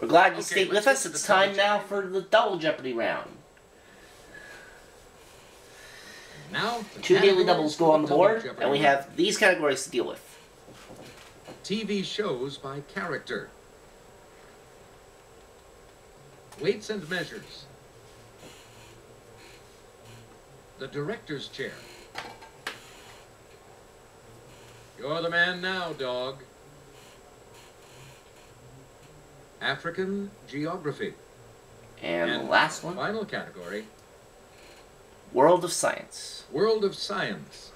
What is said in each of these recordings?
We're glad you stayed with us. It's time now for the double Jeopardy round. Now, 2 daily doubles go on the board, and we have these categories to deal with. TV shows by character. Weights and measures. The director's chair. You're the man now, dog. African geography. And the last one, final category, World of Science. World of Science.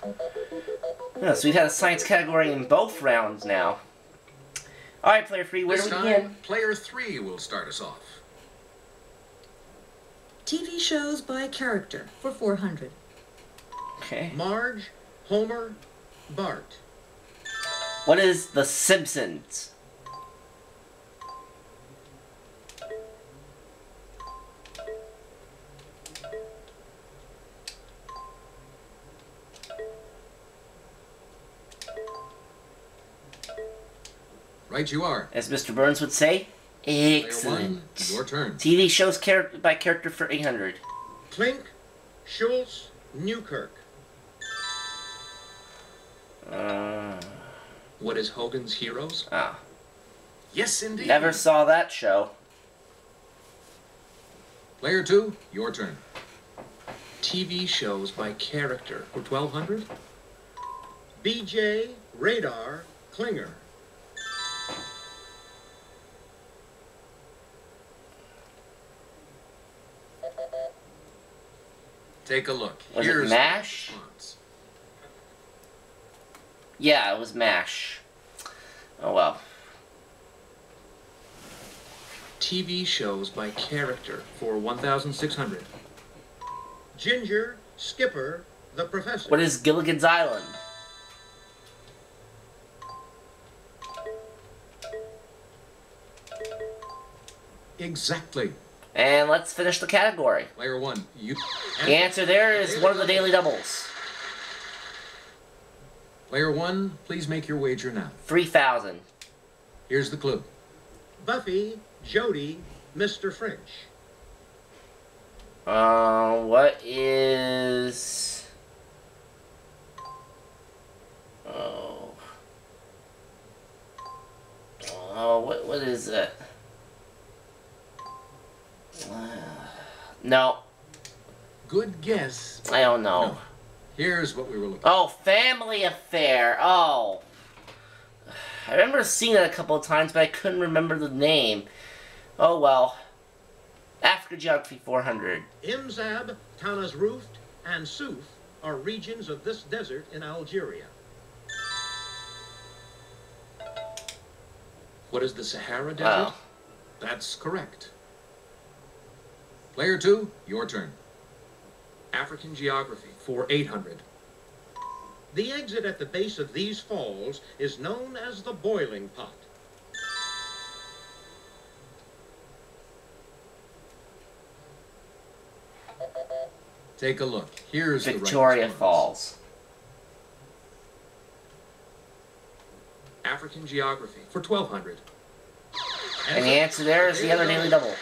Yeah, so we've had a science category in both rounds now. Alright, player 3, where do we begin? Player 3 will start us off. TV shows by character for 400. Okay. Marge, Homer, Bart. What is The Simpsons? Right you are. As Mr. Burns would say, excellent. Player 1, your turn. TV shows by character for 800. Klink, Schultz, Newkirk. What is Hogan's Heroes? Ah. Yes, indeed. Never saw that show. Player 2, your turn. TV shows by character for 1200. BJ, Radar, Klinger. Take a look. Was Here's it MASH? Yeah, it was MASH. Oh well. TV shows by character for 1,600. Ginger, Skipper, the Professor. What is Gilligan's Island? Exactly. And let's finish the category. Player 1, you... The answer there is one of the daily doubles. Player 1, please make your wager now. 3,000. Here's the clue. Buffy, Jody, Mr. French. What is... Oh... what is it? No. Good guess. I don't know. No. Here's what we were looking for. Oh, Family Affair. Oh. I remember seeing it a couple of times, but I couldn't remember the name. Oh, well. Africa Geography 400. Imzab, Tanazruft, and Souf are regions of this desert in Algeria. What is the Sahara Desert? Oh. That's correct. Player 2, your turn. African Geography for 800. The exit at the base of these falls is known as the boiling pot. Take a look. Here's Victoria the right Falls. African Geography for 1,200. And the answer there is the other daily double.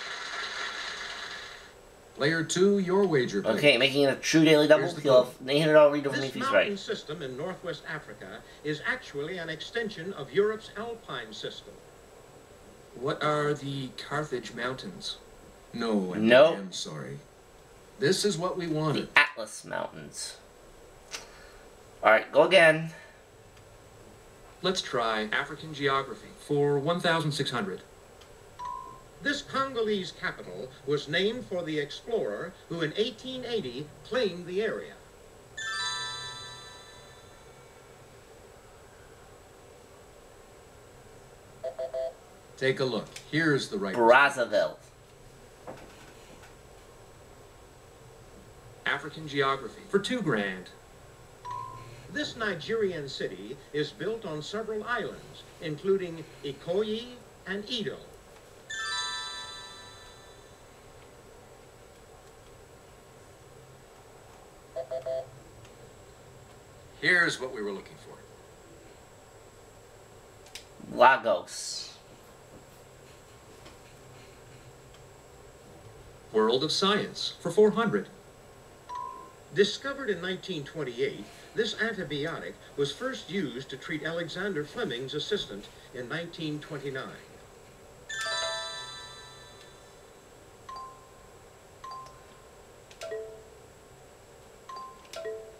Player 2, your wager, please. Okay, making it a true daily double. He'll have $800 read over me if he's right. This mountain system in northwest Africa is actually an extension of Europe's Alpine system. What are the Carthage Mountains? No, I'm sorry. This is what we wanted. The Atlas Mountains. Alright, go again. Let's try African Geography for 1,600. This Congolese capital was named for the explorer who in 1880 claimed the area. Take a look. Here's the right Brazzaville. African Geography for 2 grand. This Nigerian city is built on several islands, including Ikoyi and Edo. Here's what we were looking for. Lagos. World of Science for 400. Discovered in 1928, this antibiotic was first used to treat Alexander Fleming's assistant in 1929.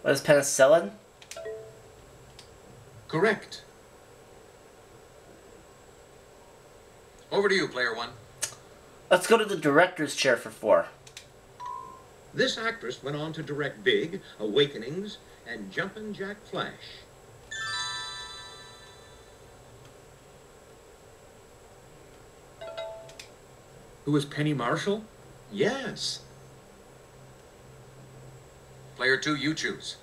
What is penicillin? Correct. Over to you, player one. Let's go to the director's chair for 4. This actress went on to direct Big, Awakenings, and Jumpin' Jack Flash. Who was Penny Marshall? Yes. Player two, you choose.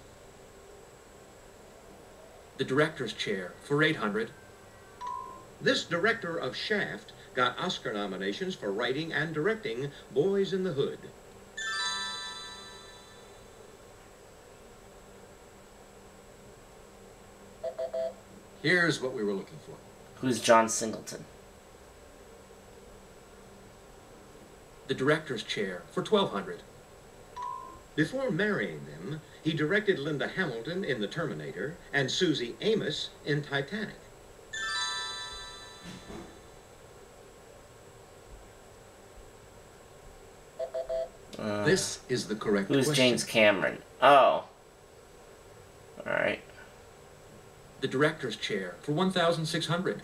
The director's chair for 800. This director of Shaft got Oscar nominations for writing and directing Boys in the Hood. Here's what we were looking for. Who's John Singleton? The director's chair for 1200. Before marrying them, he directed Linda Hamilton in The Terminator and Susie Amos in Titanic. This is the correct Who's question. James Cameron? Oh. Alright. The director's chair for 1,600.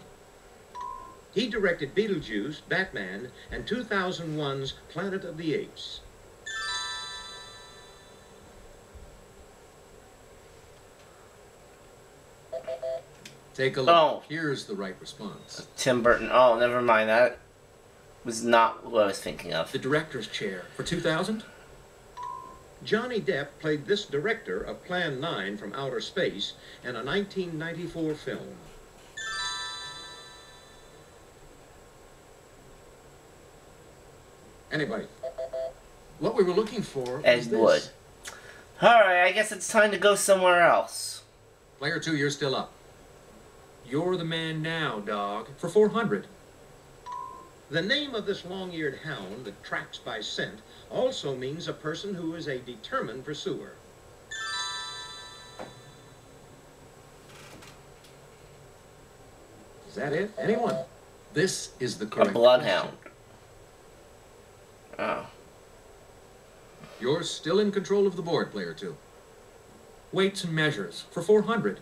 He directed Beetlejuice, Batman, and 2001's Planet of the Apes. Take a look. Oh. Here's the right response. Tim Burton. Oh, never mind. That was not what I was thinking of. The director's chair for 2,000. Johnny Depp played this director of Plan 9 from Outer Space in a 1994 film. Anybody? What we were looking for Ed was this. Wood. Alright, I guess it's time to go somewhere else. Player two, you're still up. You're the man now, dog, for 400. The name of this long-eared hound that tracks by scent also means a person who is a determined pursuer. Is that it? Anyone? This is the A correct bloodhound. question. Oh. You're still in control of the board, player two. Weights and measures for 400.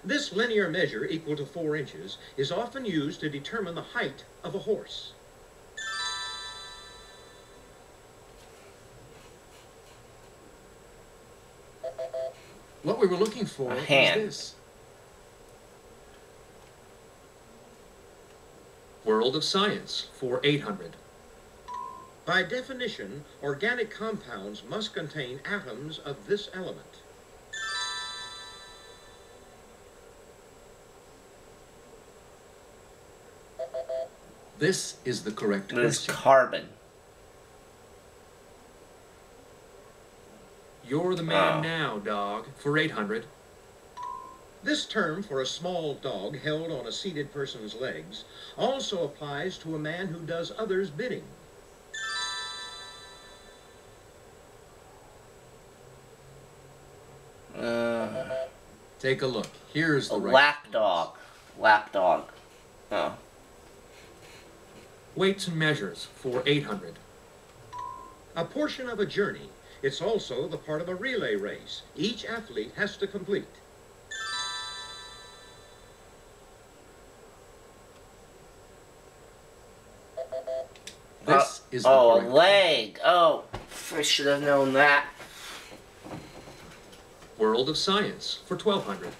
This linear measure, equal to 4 inches, is often used to determine the height of a horse. What we were looking for A was hand. this. World of Science for 800. By definition, organic compounds must contain atoms of this element. This is the correct It is question. carbon. You're the man Oh. now, dog, for 800. This term for a small dog held on a seated person's legs also applies to a man who does others' bidding. Take a look. Here's A the right lapdog. Lapdog. Oh. Weights and measures for 800. A portion of a journey. It's also the part of a relay race each athlete has to complete. This is the Oh, a correct leg. Oh, I should have known that. World of Science for 1200.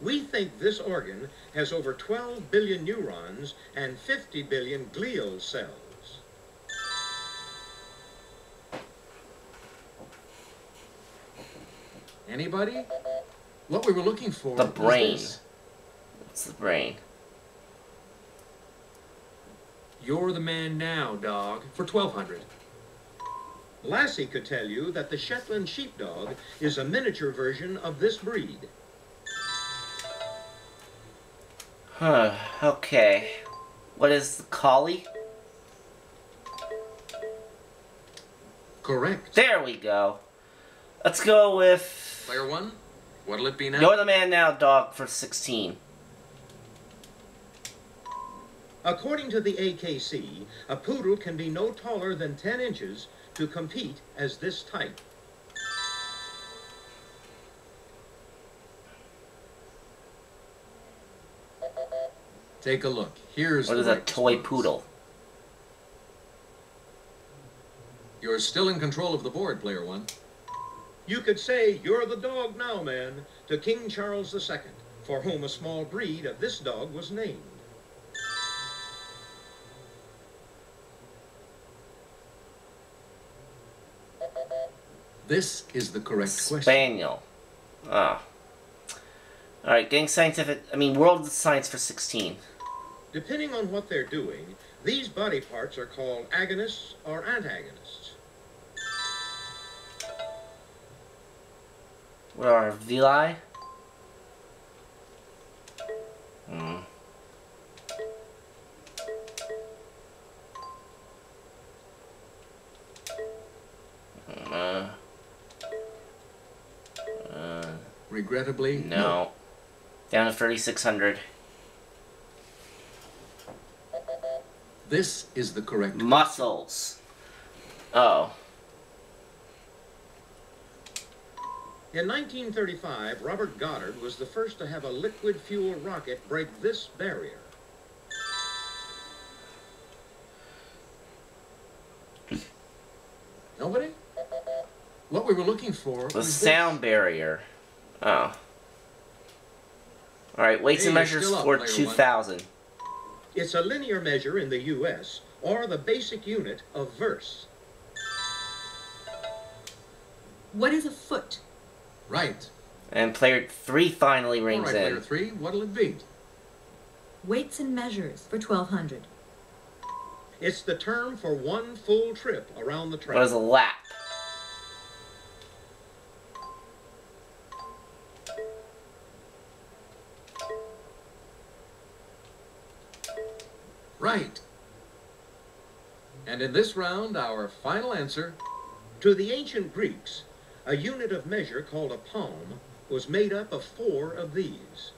We think this organ has over 12 billion neurons and 50 billion glial cells. Anybody? What we were looking for The was brain. this. It's the brain. You're the man now, dog, for 1200. Lassie could tell you that the Shetland sheepdog is a miniature version of this breed. Huh. Okay. What is the collie? Correct. There we go. Let's go with... Player 1, what'll it be now? You're the man now, dog, for 16. According to the AKC, a poodle can be no taller than 10 inches to compete as this type. Take a look. Here's What is a toy poodle? You're still in control of the board, Player 1. You could say you're the dog now, man, to King Charles II, for whom a small breed of this dog was named. This is the correct question. Spaniel. Ah. Alright, getting scientific... world science for 16. Depending on what they're doing, these body parts are called agonists or antagonists. What are villi? Regrettably, No. Down to 3,600. This is the correct Muscles. Oh. In 1935, Robert Goddard was the first to have a liquid fuel rocket break this barrier. Nobody? What we were looking for The was sound barrier. Oh. Alright, weights Hey, and you're measures still up, for player 2,000. It's a linear measure in the U.S., or the basic unit of verse. What is a foot? Right. And player 3 finally All rings right, in. Player 3, what'll it be? Weights and measures for 1,200. It's the term for one full trip around the track. What is a lap? Right. And in this round, our final answer... To the ancient Greeks, a unit of measure called a palm was made up of 4 of these.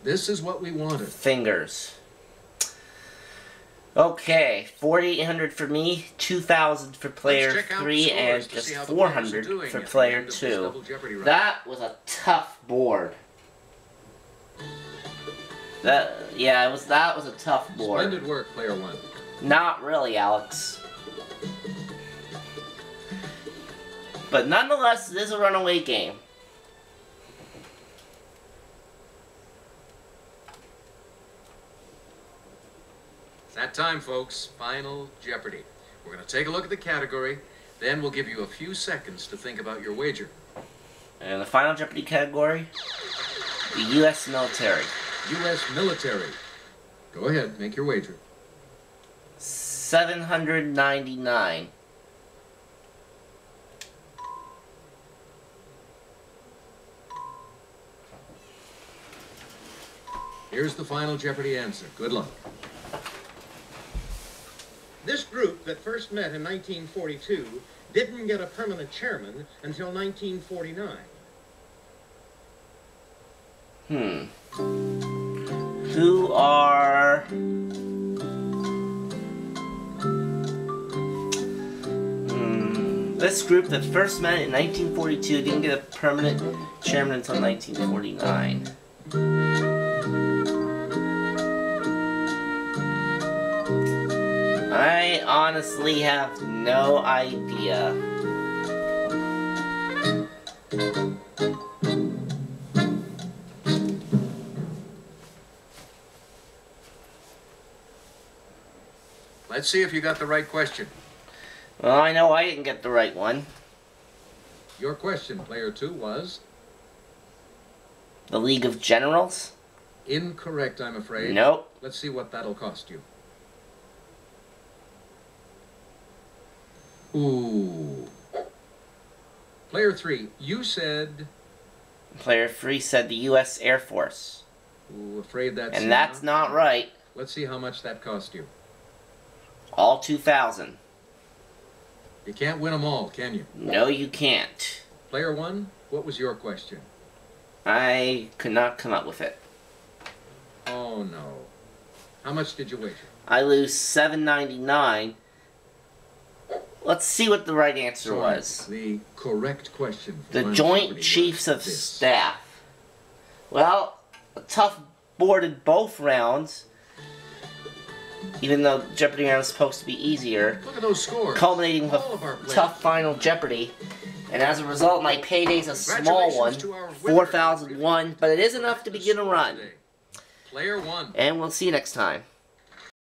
This is what we wanted. Fingers. Okay, 4,800 for me, 2,000 for player Let's check out 3, the and scores to just see how the players are 400 doing for at the player end of this 2. double Jeopardy round. That was a tough board. That was a tough board. Splendid work, Player 1. Not really, Alex. But nonetheless, it is a runaway game. It's that time, folks. Final Jeopardy. We're going to take a look at the category, then we'll give you a few seconds to think about your wager. And the final Jeopardy category, the U.S. military. U.S. military. Go ahead, make your wager. 799. Here's the final Jeopardy answer. Good luck. This group that first met in 1942 didn't get a permanent chairman until 1949. Who are... This group that first met in 1942 didn't get a permanent chairman until 1949. I honestly have no idea. Let's see if you got the right question. Well, I know I didn't get the right one. Your question, Player 2, was... The League of Generals? Incorrect, I'm afraid. Nope. Let's see what that'll cost you. Ooh. Player 3, you said... Player 3 said the U.S. Air Force. Ooh, afraid that's And that's not right. Let's see how much that cost you. All 2,000. You can't win them all, can you? No, you can't. Player 1, what was your question? I could not come up with it. Oh, no. How much did you wager? I lose $7.99. Let's see what the right answer was. The correct question. The Joint Chiefs of Staff. Well, a tough board in both rounds. Even though Jeopardy round is supposed to be easier. Look at those scores. Culminating with a tough final Jeopardy. And as a result, my payday's a small one. 4,001. But it is enough to begin a run. Player 1. And we'll see you next time.